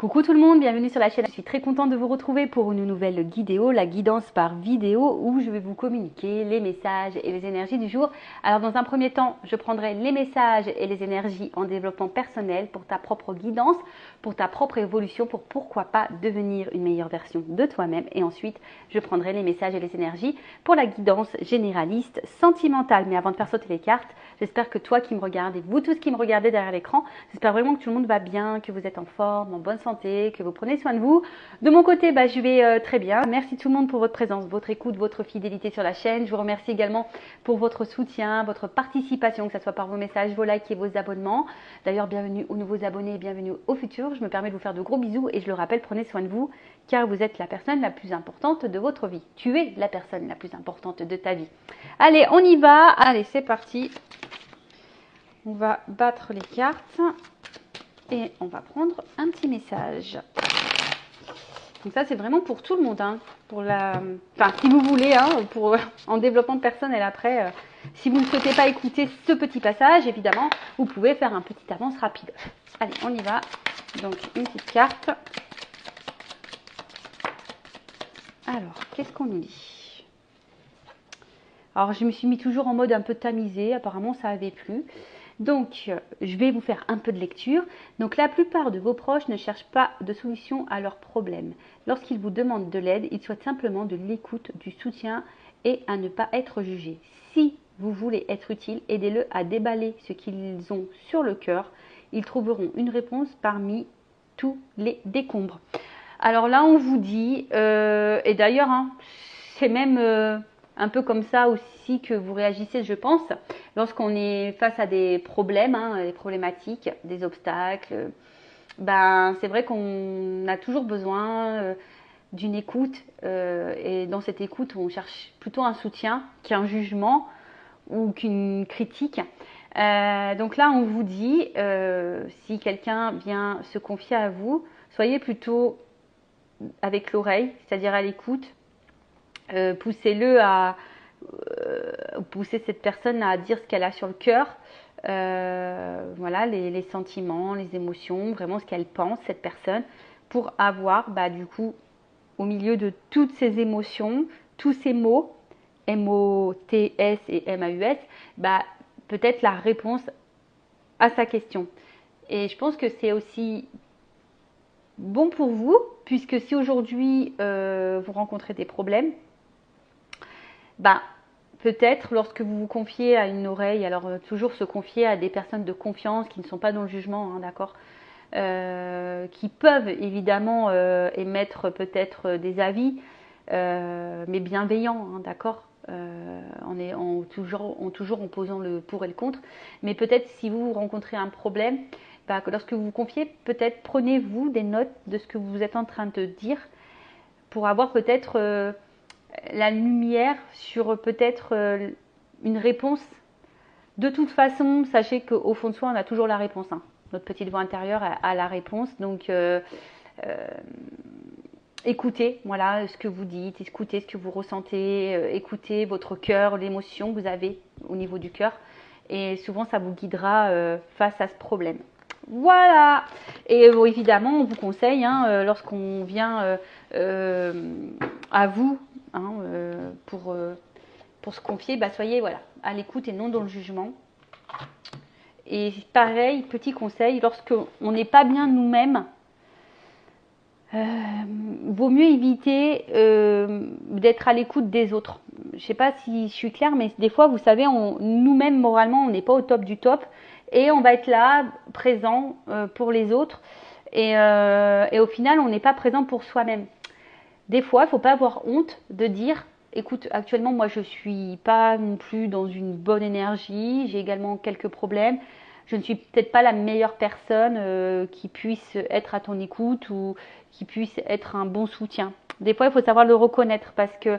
Coucou tout le monde, bienvenue sur la chaîne. Je suis très contente de vous retrouver pour une nouvelle vidéo, la guidance par vidéo où je vais vous communiquer les messages et les énergies du jour. Alors dans un premier temps, je prendrai les messages et les énergies en développement personnel pour ta propre guidance, pour ta propre évolution, pour pourquoi pas devenir une meilleure version de toi-même. Et ensuite, je prendrai les messages et les énergies pour la guidance généraliste sentimentale. Mais avant de faire sauter les cartes, j'espère que toi qui me regardes et vous tous qui me regardez derrière l'écran, j'espère vraiment que tout le monde va bien, que vous êtes en forme, en bonne santé, que vous prenez soin de vous. De mon côté, je vais très bien. Merci tout le monde pour votre présence, votre écoute, votre fidélité sur la chaîne. Je vous remercie également pour votre soutien, votre participation, que ce soit par vos messages, vos likes et vos abonnements. D'ailleurs, bienvenue aux nouveaux abonnés et bienvenue au futur. Je me permets de vous faire de gros bisous et je le rappelle, prenez soin de vous car vous êtes la personne la plus importante de votre vie. Tu es la personne la plus importante de ta vie. Allez, on y va. Allez, c'est parti. On va battre les cartes et on va prendre un petit message. Donc ça, c'est vraiment pour tout le monde, hein, enfin, si vous voulez, hein, en développement personnel après. Si vous ne souhaitez pas écouter ce petit passage, évidemment, vous pouvez faire un petit avance rapide. Allez, on y va. Donc, une petite carte. Alors, qu'est-ce qu'on nous dit? Alors, je me suis mis toujours en mode un peu tamisé. Apparemment, ça avait plu. Donc, je vais vous faire un peu de lecture. Donc, la plupart de vos proches ne cherchent pas de solution à leurs problèmes. Lorsqu'ils vous demandent de l'aide, ils souhaitent simplement de l'écoute, du soutien et à ne pas être jugés. Si vous voulez être utile, aidez-le à déballer ce qu'ils ont sur le cœur. Ils trouveront une réponse parmi tous les décombres. Alors là, on vous dit, et d'ailleurs, hein, c'est même un peu comme ça aussi que vous réagissez, je pense, lorsqu'on est face à des problèmes, hein, des problématiques, des obstacles. C'est vrai qu'on a toujours besoin d'une écoute et dans cette écoute, on cherche plutôt un soutien qu'un jugement ou qu'une critique. Donc là, on vous dit, si quelqu'un vient se confier à vous, soyez plutôt avec l'oreille, c'est-à-dire à l'écoute. Poussez-le à pousser cette personne à dire ce qu'elle a sur le cœur, voilà, les sentiments, les émotions, vraiment ce qu'elle pense, cette personne, pour avoir du coup au milieu de toutes ces émotions, tous ces mots, M-O-T-S et M-A-U-S, peut-être la réponse à sa question. Et je pense que c'est aussi bon pour vous, puisque si aujourd'hui vous rencontrez des problèmes, peut-être lorsque vous vous confiez à une oreille, alors toujours se confier à des personnes de confiance qui ne sont pas dans le jugement, hein, d'accord, qui peuvent évidemment émettre peut-être des avis, mais bienveillants, hein, d'accord, toujours en posant le pour et le contre. Mais peut-être si vous rencontrez un problème, que lorsque vous vous confiez, peut-être prenez-vous des notes de ce que vous êtes en train de dire pour avoir peut-être la lumière sur peut-être une réponse. De toute façon, sachez qu'au fond de soi, on a toujours la réponse, hein. Notre petite voix intérieure a la réponse. Donc, écoutez, voilà, ce que vous dites, écoutez ce que vous ressentez, écoutez votre cœur, l'émotion que vous avez au niveau du cœur. Et souvent, ça vous guidera face à ce problème. Voilà. Et évidemment, on vous conseille, hein, lorsqu'on vient à vous, hein, pour se confier, soyez voilà, à l'écoute et non dans le jugement. Et pareil, petit conseil, lorsqu'on n'est pas bien nous-mêmes, vaut mieux éviter d'être à l'écoute des autres. Je ne sais pas si je suis claire, mais des fois, vous savez, nous-mêmes, moralement, on n'est pas au top du top. Et on va être là, présent pour les autres. Et au final, on n'est pas présent pour soi-même. Des fois, il ne faut pas avoir honte de dire, écoute, actuellement, moi, je ne suis pas non plus dans une bonne énergie. J'ai également quelques problèmes. Je ne suis peut-être pas la meilleure personne qui puisse être à ton écoute ou qui puisse être un bon soutien. Des fois, il faut savoir le reconnaître parce que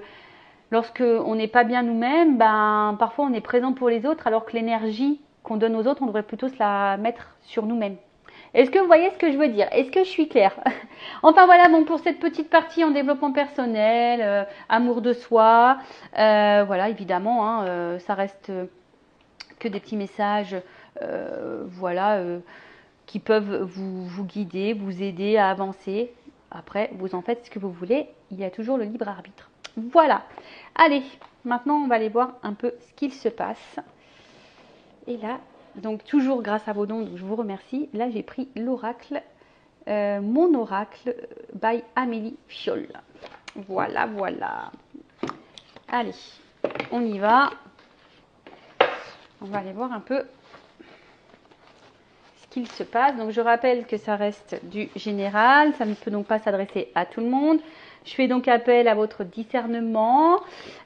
lorsqu'on n'est pas bien nous-mêmes, parfois on est présent pour les autres alors que l'énergie qu'on donne aux autres, on devrait plutôt se la mettre sur nous-mêmes. Est-ce que vous voyez ce que je veux dire? Est-ce que je suis claire? Enfin voilà, bon, pour cette petite partie en développement personnel, amour de soi, voilà, évidemment, hein, ça reste que des petits messages, voilà, qui peuvent vous guider, vous aider à avancer. Après, vous en faites ce que vous voulez. Il y a toujours le libre arbitre. Voilà. Allez, maintenant, on va aller voir un peu ce qu'il se passe. Et là, donc toujours grâce à vos dons, donc je vous remercie. Là, j'ai pris l'oracle, mon oracle by Amélie Fiol. Voilà, voilà. Allez, on y va. On va aller voir un peu ce qu'il se passe. Donc, je rappelle que ça reste du général. Ça ne peut donc pas s'adresser à tout le monde. Je fais donc appel à votre discernement,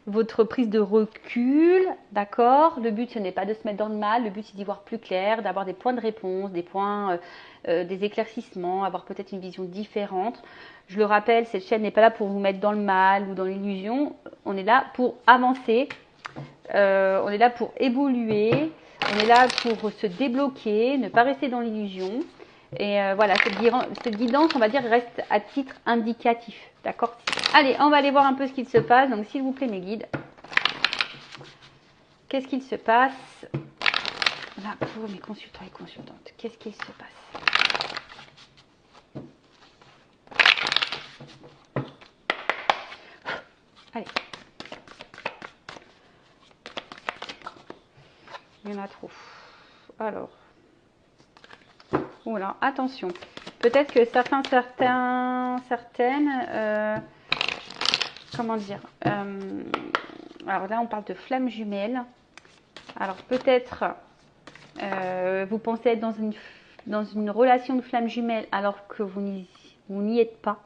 votre prise de recul, d'accord? Le but, ce n'est pas de se mettre dans le mal. Le but, c'est d'y voir plus clair, d'avoir des points de réponse, des points, des éclaircissements, avoir peut-être une vision différente. Je le rappelle, cette chaîne n'est pas là pour vous mettre dans le mal ou dans l'illusion. On est là pour avancer. On est là pour évoluer. On est là pour se débloquer, ne pas rester dans l'illusion. Et voilà, cette guidance, on va dire, reste à titre indicatif. D'accord? Allez, on va aller voir un peu ce qu'il se passe. Donc, s'il vous plaît, mes guides. Qu'est-ce qu'il se passe là pour mes consultants et consultantes? Qu'est-ce qu'il se passe? Allez. Il y en a trop. Alors. Voilà, attention. Peut-être que certaines, comment dire, alors là on parle de flammes jumelles. Alors peut-être vous pensez être dans une relation de flammes jumelles alors que vous n'y êtes pas.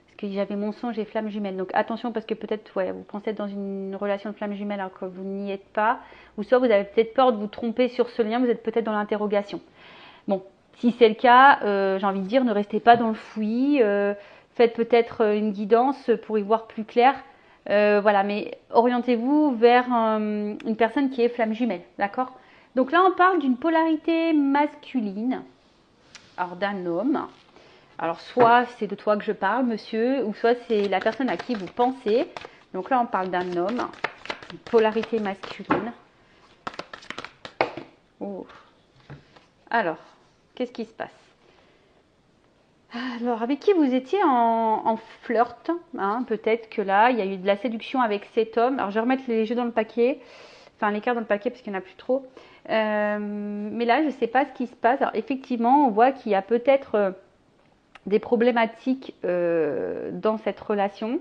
Parce que j'avais mensonge et flammes jumelles. Donc attention parce que peut-être ouais, vous pensez être dans une relation de flammes jumelles alors que vous n'y êtes pas. Ou soit vous avez peut-être peur de vous tromper sur ce lien, vous êtes peut-être dans l'interrogation. Bon, si c'est le cas, j'ai envie de dire, ne restez pas dans le fouillis. Faites peut-être une guidance pour y voir plus clair. Voilà, mais orientez-vous vers une personne qui est flamme jumelle, d'accord? Donc là, on parle d'une polarité masculine, alors d'un homme. Alors soit c'est de toi que je parle, monsieur, ou soit c'est la personne à qui vous pensez. Donc là, on parle d'un homme, une polarité masculine. Oh. Alors, qu'est-ce qui se passe? Alors, avec qui vous étiez en flirt, hein, peut-être que là, il y a eu de la séduction avec cet homme. Alors, je vais remettre les jeux dans le paquet, enfin les cartes dans le paquet parce qu'il n'y en a plus trop. Mais là, je ne sais pas ce qui se passe. Alors, effectivement, on voit qu'il y a peut-être des problématiques dans cette relation,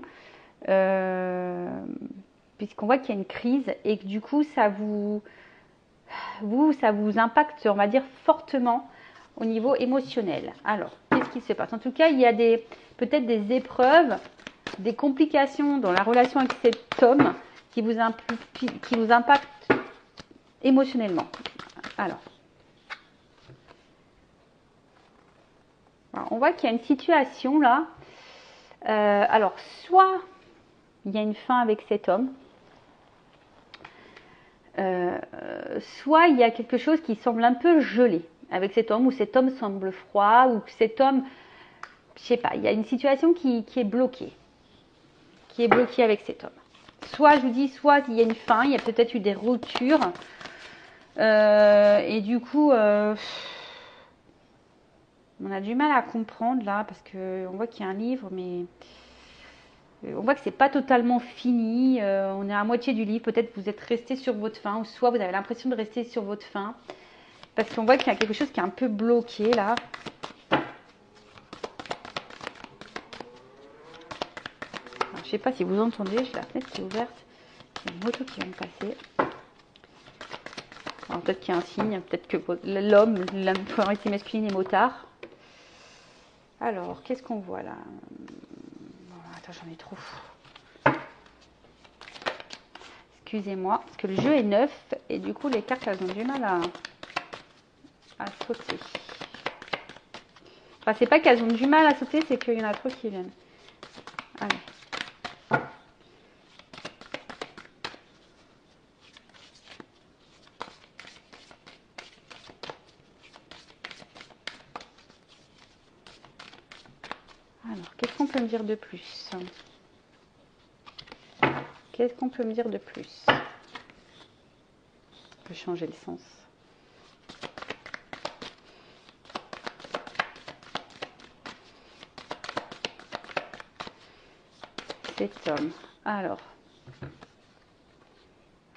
puisqu'on voit qu'il y a une crise et que du coup, ça vous impacte, on va dire, fortement au niveau émotionnel. Alors, qu'est-ce qui se passe? En tout cas, il y a peut-être des épreuves, des complications dans la relation avec cet homme qui vous impactent émotionnellement. Alors, on voit qu'il y a une situation là. Alors, soit il y a une fin avec cet homme, soit il y a quelque chose qui semble un peu gelé avec cet homme, ou cet homme semble froid, ou que cet homme, je sais pas, il y a une situation qui est bloquée, avec cet homme. Soit, je vous dis, soit il y a une fin, il y a peut-être eu des ruptures, et du coup, on a du mal à comprendre là, parce qu'on voit qu'il y a un livre, mais on voit que c'est pas totalement fini, on est à moitié du livre, peut-être vous êtes resté sur votre fin, ou soit vous avez l'impression de rester sur votre fin, parce qu'on voit qu'il y a quelque chose qui est un peu bloqué là. Alors, je ne sais pas si vous entendez, j'ai la fenêtre qui est ouverte, il y a une moto qui vient de passer. Alors peut-être qu'il y a un signe, peut-être que l'homme, la polarité masculine est motard. Alors, qu'est-ce qu'on voit là? Attends, j'en ai trop. Excusez-moi, parce que le jeu est neuf et du coup les cartes elles ont du mal à sauter. Enfin, c'est pas qu'elles ont du mal à sauter, c'est qu'il y en a trop qui viennent. Allez. Alors, qu'est-ce qu'on peut me dire de plus? Qu'est-ce qu'on peut me dire de plus? On peut changer le sens. cet homme. Alors,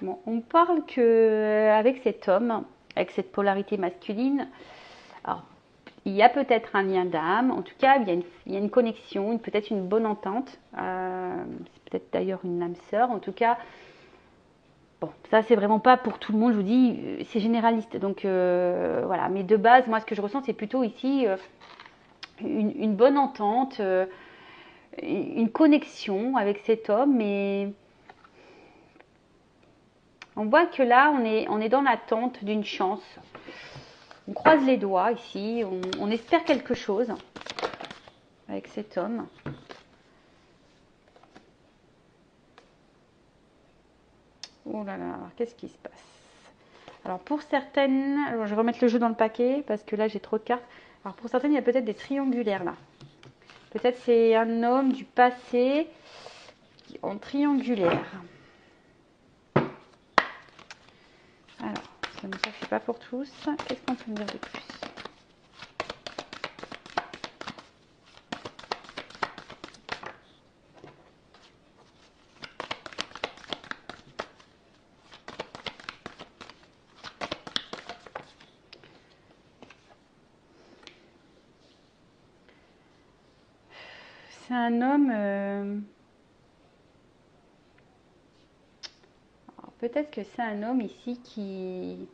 bon, on parle que avec cet homme, avec cette polarité masculine, alors, il y a peut-être un lien d'âme, en tout cas, il y a une connexion, peut-être une bonne entente. C'est peut-être d'ailleurs une âme sœur, en tout cas. Bon, ça, c'est vraiment pas pour tout le monde, je vous dis, c'est généraliste. Donc, voilà. Mais de base, moi, ce que je ressens, c'est plutôt ici une bonne entente, une connexion avec cet homme. Mais on voit que là, on est dans l'attente d'une chance. On croise les doigts ici, on espère quelque chose avec cet homme. Oh là là, qu'est-ce qui se passe? Alors pour certaines, alors je vais remettre le jeu dans le paquet parce que là j'ai trop de cartes. Alors pour certaines, il y a peut-être des triangulaires là. Peut-être c'est un homme du passé en triangulaire. Alors, ça me semble que c'est pas pour tous. Qu'est-ce qu'on peut me dire de plus? C'est un homme. Peut-être que c'est un homme ici qui.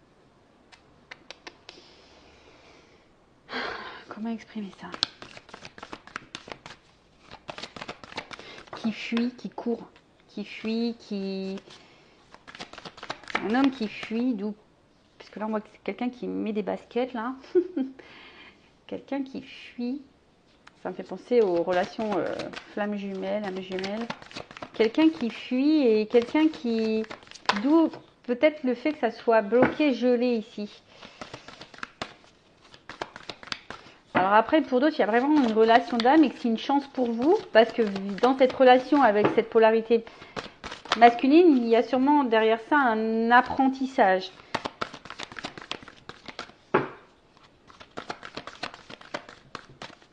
Comment exprimer ça? Qui fuit, qui court, qui fuit, qui. Un homme qui fuit, d'où. Parce que là, on voit que c'est quelqu'un qui met des baskets là. Quelqu'un qui fuit. Ça me fait penser aux relations flamme jumelle, âme jumelle. Quelqu'un qui fuit et quelqu'un qui... D'où peut-être le fait que ça soit bloqué, gelé ici. Alors après, pour d'autres, il y a vraiment une relation d'âme et que c'est une chance pour vous. Parce que dans cette relation avec cette polarité masculine, il y a sûrement derrière ça un apprentissage.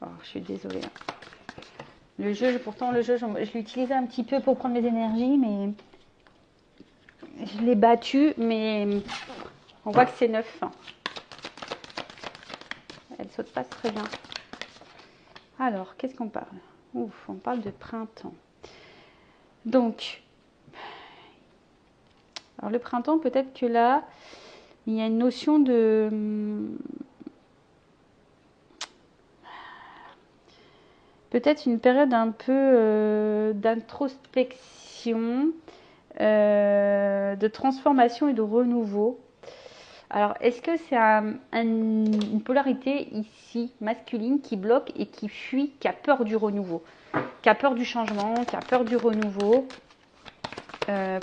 Oh, je suis désolée. Le jeu, pourtant, le jeu, je l'utilisais un petit peu pour prendre mes énergies, mais je l'ai battu, mais on voit que c'est neuf. Elle saute pas très bien. Alors, qu'est-ce qu'on parle? Ouf, on parle de printemps. Donc, alors le printemps, peut-être que là, il y a une notion de... Peut-être une période un peu d'introspection, de transformation et de renouveau. Alors, est-ce que c'est une polarité ici masculine qui bloque et qui fuit, qui a peur du renouveau, qui a peur du changement, qui a peur du renouveau?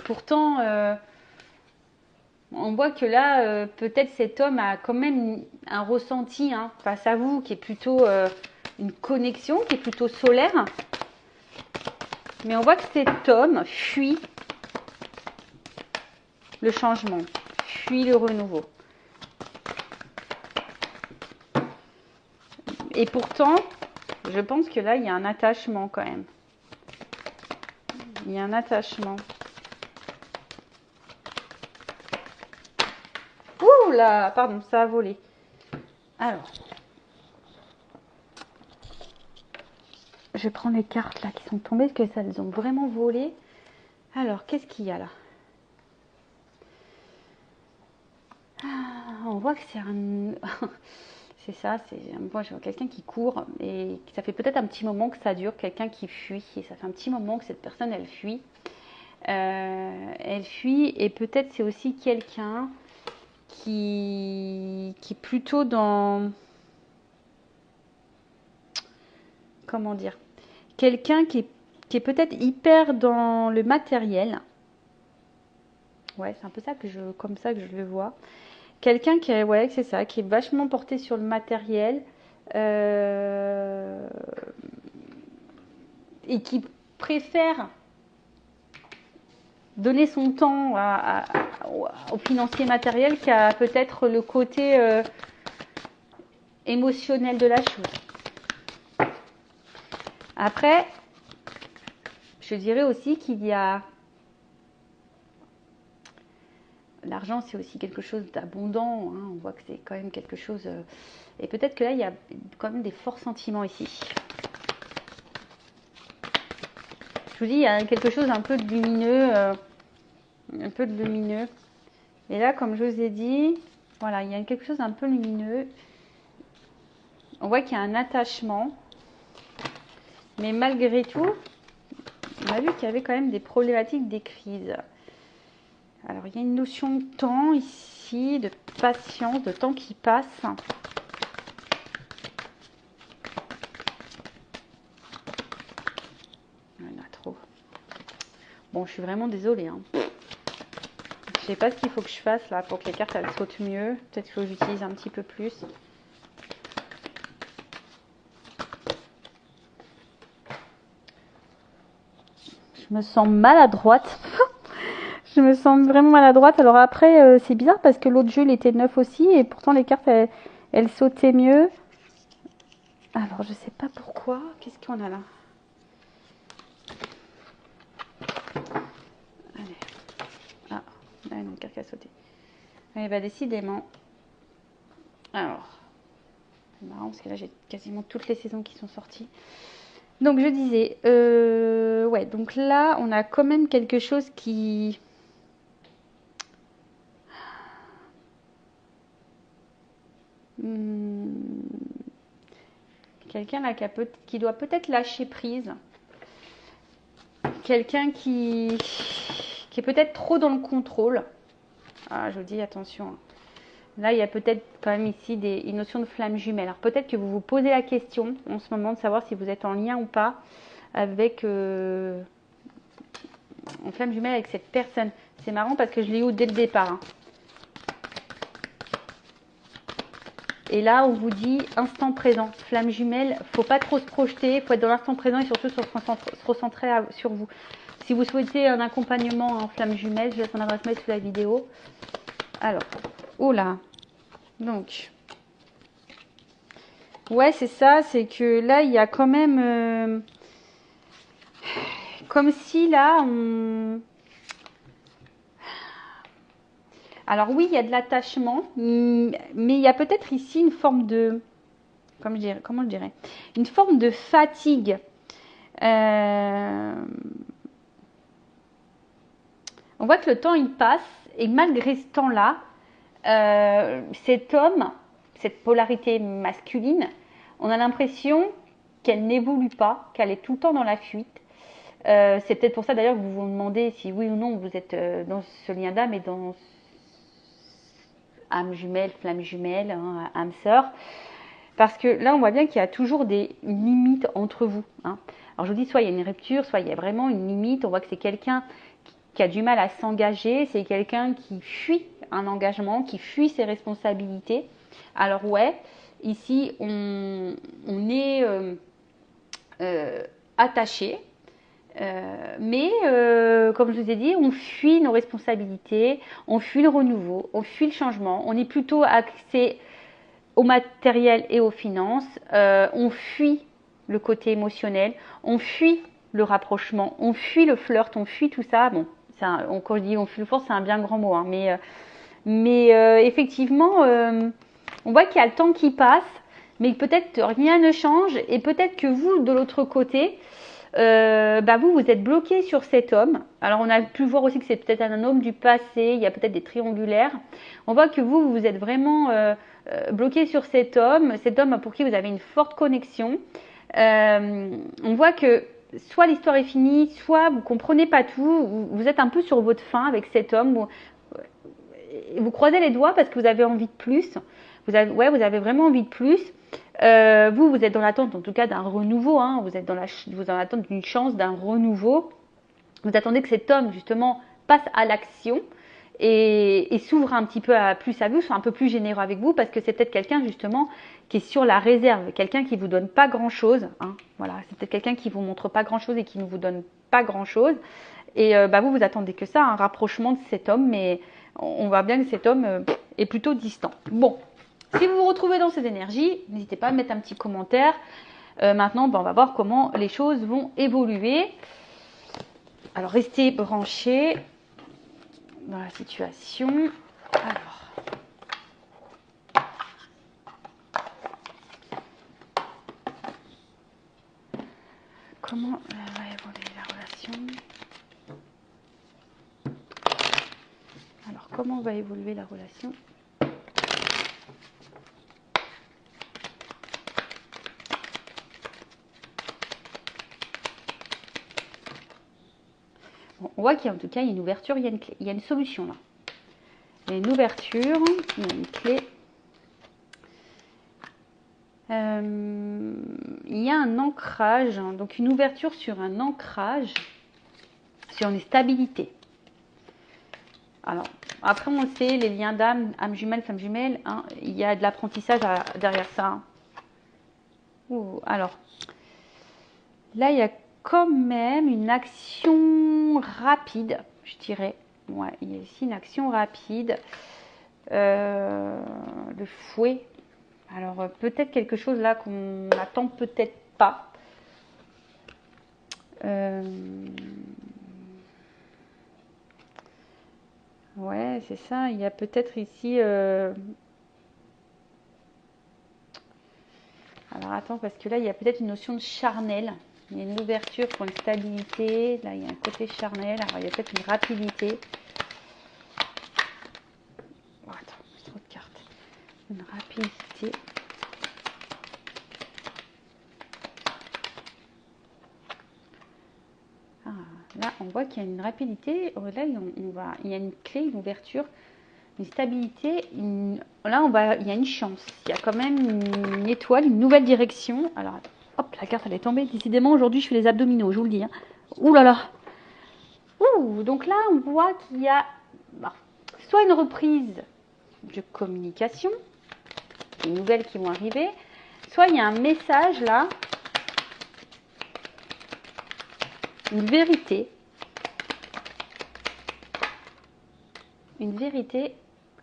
Pourtant, on voit que là, peut-être cet homme a quand même un ressenti face à vous qui est plutôt une connexion, qui est plutôt solaire. Mais on voit que cet homme fuit le changement, fuit le renouveau. Et pourtant, je pense que là, il y a un attachement quand même. Il y a un attachement. Ouh là, pardon, ça a volé. Alors, je vais prendre les cartes là qui sont tombées, parce que ça, elles ont vraiment volé. Alors, qu'est-ce qu'il y a là? On voit que c'est un... c'est ça, moi je vois quelqu'un qui court et ça fait peut-être un petit moment que ça dure, quelqu'un qui fuit. Et ça fait un petit moment que cette personne, elle fuit. Elle fuit et peut-être c'est aussi quelqu'un qui est plutôt dans... Comment dire? Quelqu'un qui est peut-être hyper dans le matériel. Ouais, c'est un peu ça comme ça que je le vois. Quelqu'un qui est, ouais, c'est ça, qui est vachement porté sur le matériel et qui préfère donner son temps au financier matériel qu'à peut-être le côté émotionnel de la chose. Après, je dirais aussi qu'il y a... L'argent, c'est aussi quelque chose d'abondant. Hein. On voit que c'est quand même quelque chose... Et peut-être que là, il y a quand même des forts sentiments ici. Je vous dis, il y a quelque chose un peu de lumineux. Un peu de lumineux. Et là, comme je vous ai dit, voilà, il y a quelque chose d'un peu lumineux. On voit qu'il y a un attachement. Mais malgré tout, on a vu qu'il y avait quand même des problématiques, des crises. Alors, il y a une notion de temps ici, de patience, de temps qui passe. Il y en a trop. Bon, je suis vraiment désolée. Hein. Je sais pas ce qu'il faut que je fasse là pour que les cartes elles sautent mieux. Peut-être qu'il faut que j'utilise un petit peu plus. Je me sens maladroite. Je me sens vraiment maladroite. Alors après, c'est bizarre parce que l'autre jeu, il était neuf aussi. Et pourtant, les cartes, elles sautaient mieux. Alors, je sais pas pourquoi. Qu'est-ce qu'on a là? Allez. Ah, là, une carte qui a sauté. Eh bien, décidément. Alors, c'est marrant parce que là, j'ai quasiment toutes les saisons qui sont sorties. Donc, je disais, ouais, donc là, on a quand même quelque chose qui... Quelqu'un là qui doit peut-être lâcher prise. Quelqu'un qui est peut-être trop dans le contrôle. Ah, je vous dis attention. Là, il y a peut-être quand même ici une notion de flamme jumelle. Alors peut-être que vous vous posez la question en ce moment de savoir si vous êtes en lien ou pas avec en flamme jumelle avec cette personne. C'est marrant parce que je l'ai eu dès le départ. Hein. Et là, on vous dit instant présent, flamme jumelle, faut pas trop se projeter, faut être dans l'instant présent et surtout se recentrer sur vous. Si vous souhaitez un accompagnement en flamme jumelle, je laisse mon adresse mail sous la vidéo. Alors, oula, donc, ouais, c'est ça, c'est que là, il y a quand même, comme si là, on... Alors oui, il y a de l'attachement, mais il y a peut-être ici une forme de, comment je dirais, une forme de fatigue. On voit que le temps il passe et malgré ce temps-là, cet homme, cette polarité masculine, on a l'impression qu'elle n'évolue pas, qu'elle est tout le temps dans la fuite. C'est peut-être pour ça d'ailleurs que vous vous demandez si oui ou non vous êtes dans ce lien d'âme et dans âme jumelle, flamme jumelle, hein, âme sœur. Parce que là, on voit bien qu'il y a toujours des limites entre vous. Hein. Alors, je vous dis, soit il y a une rupture, soit il y a vraiment une limite. On voit que c'est quelqu'un qui a du mal à s'engager. C'est quelqu'un qui fuit un engagement, qui fuit ses responsabilités. Alors, ouais, ici, on est attaché. Mais comme je vous ai dit, on fuit nos responsabilités, on fuit le renouveau, on fuit le changement, on est plutôt axé au matériel et aux finances, on fuit le côté émotionnel, on fuit le rapprochement, on fuit le flirt, on fuit tout ça. Bon, quand je dis on fuit le flirt, c'est un bien grand mot, hein, mais effectivement, on voit qu'il y a le temps qui passe, mais peut-être rien ne change et peut-être que vous, de l'autre côté, vous êtes bloqué sur cet homme. Alors on a pu voir aussi que c'est peut-être un homme du passé, il y a peut-être des triangulaires. On voit que vous êtes vraiment bloqué sur cet homme pour qui vous avez une forte connexion. On voit que soit l'histoire est finie, soit vous comprenez pas tout, vous êtes un peu sur votre faim avec cet homme. Vous croisez les doigts parce que vous avez envie de plus. Vous avez vraiment envie de plus. Vous êtes dans l'attente en tout cas d'un renouveau, hein. Vous êtes dans l'attente d'une chance, d'un renouveau. Vous attendez que cet homme justement passe à l'action et s'ouvre un petit peu plus à vous, soit un peu plus généreux avec vous parce que c'est peut-être quelqu'un justement qui est sur la réserve, quelqu'un qui vous donne pas grand chose, hein. Voilà, c'est peut-être quelqu'un qui vous montre pas grand chose et qui ne vous donne pas grand chose et vous attendez que ça, un rapprochement de cet homme, mais on voit bien que cet homme est plutôt distant. Bon. Si vous vous retrouvez dans cette énergie, n'hésitez pas à mettre un petit commentaire. Maintenant, on va voir comment les choses vont évoluer. Alors, restez branchés dans la situation. Alors, comment va évoluer la relation? Alors, comment va évoluer la relation? Bon, on voit qu'il y a en tout cas il y a une ouverture, il y a une clé, il y a une solution là. Il y a une ouverture, il y a une clé. Il y a un ancrage, hein, donc une ouverture sur un ancrage, sur une stabilité. Alors, après on le sait, les liens d'âme, âme jumelle, femme jumelle, hein, il y a de l'apprentissage derrière ça. Hein. Alors, là il y a quand même une action rapide, je dirais. Ouais, il y a ici une action rapide. Le fouet. Alors, peut-être quelque chose là qu'on n'attend peut-être pas. Ouais, c'est ça. Il y a peut-être ici... Alors, attends, parce que là, il y a peut-être une notion de charnel. Il y a une ouverture pour une stabilité. Là, il y a un côté charnel. Alors, il y a peut-être une rapidité. Oh, attends, j'ai trop de cartes. Une rapidité. Ah, là, on voit qu'il y a une rapidité. Là, il y a une clé, une ouverture, une stabilité. Là, il y a une chance. Il y a quand même une étoile, une nouvelle direction. Alors, hop, la carte, elle est tombée. Décidément, aujourd'hui, je fais les abdominaux, je vous le dis. Hein. Ouh là là. Ouh, donc là, on voit qu'il y a soit une reprise de communication, des nouvelles qui vont arriver, soit il y a un message là, une vérité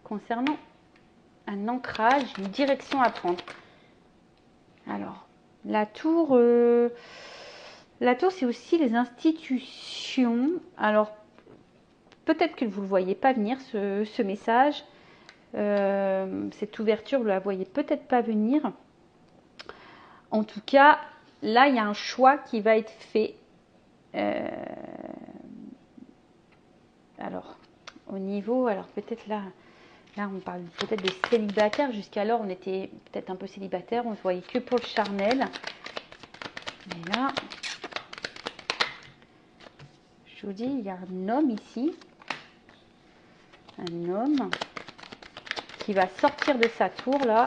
concernant un ancrage, une direction à prendre. Alors, la tour, c'est aussi les institutions. Alors, peut-être que vous ne le voyez pas venir, ce message. Cette ouverture, vous ne la voyez peut-être pas venir. En tout cas, là, il y a un choix qui va être fait. Alors, au niveau, alors peut-être là, on parle peut-être de célibataire. Jusqu'alors, on était peut-être un peu célibataire. On ne se voyait que pour le charnel. Mais là, je vous dis, il y a un homme ici. Un homme qui va sortir de sa tour, là.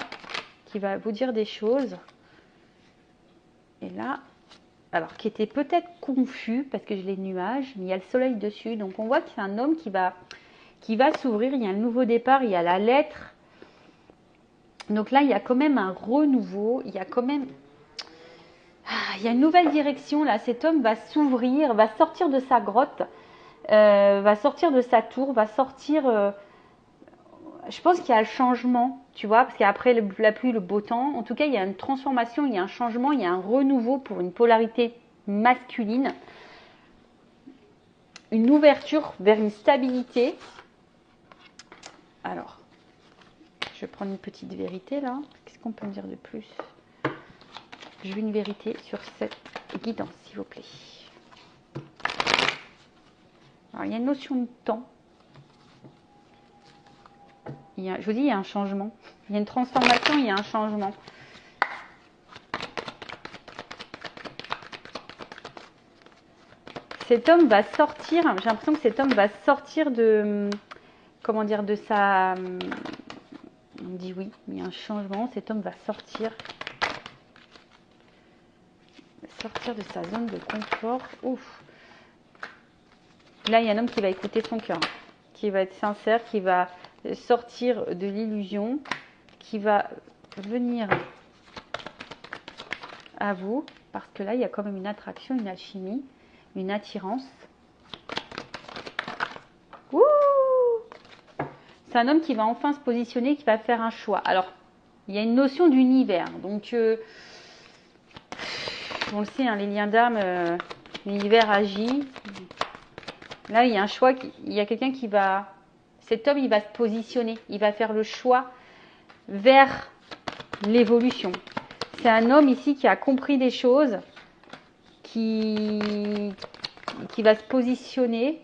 Qui va vous dire des choses. Et là, alors, qui était peut-être confus, parce que j'ai les nuages, mais il y a le soleil dessus. Donc, on voit que c'est un homme qui va s'ouvrir. Il y a un nouveau départ, il y a la lettre. Donc là, il y a quand même un renouveau. Il y a quand même... il y a une nouvelle direction, là. Cet homme va s'ouvrir, va sortir de sa grotte, va sortir de sa tour, va sortir... je pense qu'il y a le changement, tu vois, parce qu'après la pluie, le beau temps, en tout cas, il y a une transformation, il y a un changement, il y a un renouveau pour une polarité masculine. Une ouverture vers une stabilité. Alors, je vais prendre une petite vérité là. Qu'est-ce qu'on peut me dire de plus? Je veux une vérité sur cette guidance, s'il vous plaît. Alors, il y a une notion de temps. Je vous dis, il y a un changement. Il y a une transformation, il y a un changement. Cet homme va sortir, j'ai l'impression que cet homme va sortir de, comment dire, de sa... On dit oui, mais il y a un changement. Cet homme va sortir de sa zone de confort. Ouf. Là, il y a un homme qui va écouter son cœur, qui va être sincère, qui va sortir de l'illusion, qui va venir à vous, parce que là, il y a quand même une attraction, une alchimie, une attirance. Ouh! C'est un homme qui va enfin se positionner, qui va faire un choix. Alors, il y a une notion d'univers. Donc, on le sait, hein, les liens d'âme, l'univers agit. Là, il y a un choix, il y a quelqu'un qui va... Cet homme, il va se positionner, il va faire le choix vers l'évolution. C'est un homme ici qui a compris des choses, qui va se positionner,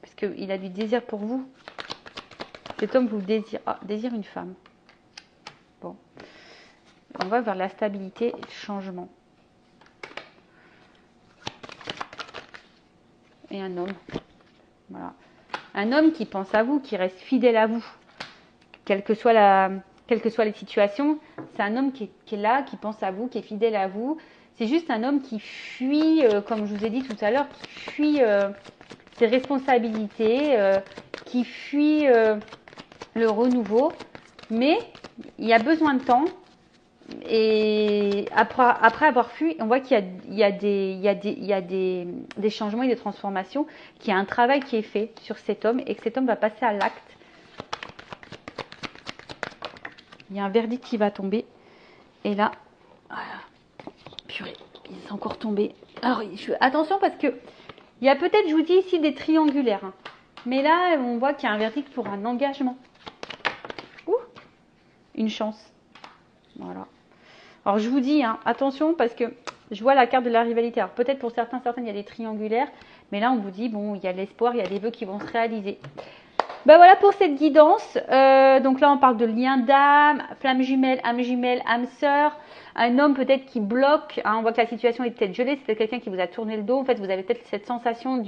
parce qu'il a du désir pour vous. Cet homme vous désire, désire une femme. Bon, on va vers la stabilité et le changement. Et un homme, voilà. Un homme qui pense à vous, qui reste fidèle à vous, quelles que soient les situations. C'est un homme qui est là, qui pense à vous, qui est fidèle à vous. C'est juste un homme qui fuit, comme je vous ai dit tout à l'heure, qui fuit ses responsabilités, qui fuit le renouveau. Mais il y a besoin de temps. Et après avoir fui, on voit qu'il y a des changements et des transformations, qu'il y a un travail qui est fait sur cet homme et que cet homme va passer à l'acte. Il y a un verdict qui va tomber. Et là, voilà. Purée, il est encore tombé. Alors, attention parce que il y a peut-être, je vous dis ici, des triangulaires. Hein. Mais là, on voit qu'il y a un verdict pour un engagement. Ouh, une chance. Voilà. Alors, je vous dis, hein, attention parce que je vois la carte de la rivalité. Alors, peut-être pour certaines, il y a des triangulaires. Mais là, on vous dit, bon, il y a de l'espoir, il y a des vœux qui vont se réaliser. Ben voilà pour cette guidance. Donc là, on parle de lien d'âme, flamme jumelle, âme sœur. Un homme peut-être qui bloque. Hein, on voit que la situation est peut-être gelée. C'est peut-être quelqu'un qui vous a tourné le dos. En fait, vous avez peut-être cette sensation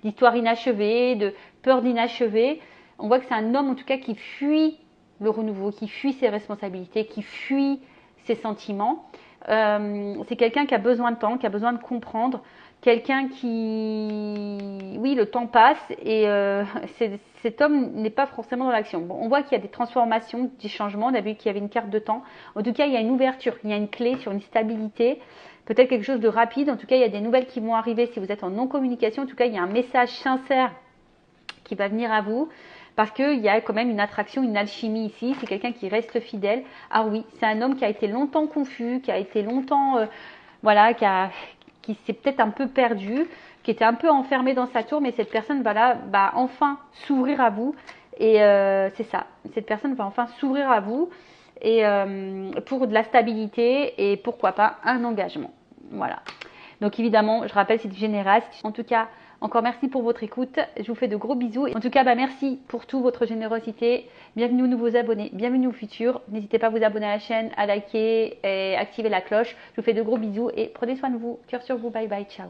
d'histoire inachevée, de peur d'inachevé. On voit que c'est un homme, en tout cas, qui fuit le renouveau, qui fuit ses responsabilités, qui fuit ses sentiments. C'est quelqu'un qui a besoin de temps, qui a besoin de comprendre. Quelqu'un qui... Oui, le temps passe et cet homme n'est pas forcément dans l'action. Bon, on voit qu'il y a des transformations, des changements. On a vu qu'il y avait une carte de temps. En tout cas, il y a une ouverture, il y a une clé sur une stabilité. Peut-être quelque chose de rapide. En tout cas, il y a des nouvelles qui vont arriver si vous êtes en non-communication. En tout cas, il y a un message sincère qui va venir à vous. Parce qu'il y a quand même une attraction, une alchimie ici. C'est quelqu'un qui reste fidèle. Ah oui, c'est un homme qui a été longtemps confus, qui a été longtemps... voilà, qui s'est peut-être un peu perdu, qui était un peu enfermé dans sa tour, mais cette personne va enfin s'ouvrir à vous. Et c'est ça, cette personne va enfin s'ouvrir à vous et pour de la stabilité et pourquoi pas un engagement. Voilà. Donc évidemment, je rappelle, c'est du général. En tout cas, encore merci pour votre écoute. Je vous fais de gros bisous. En tout cas, merci pour toute votre générosité. Bienvenue aux nouveaux abonnés, bienvenue aux futurs. N'hésitez pas à vous abonner à la chaîne, à liker et activer la cloche. Je vous fais de gros bisous et prenez soin de vous. Cœur sur vous. Bye bye. Ciao.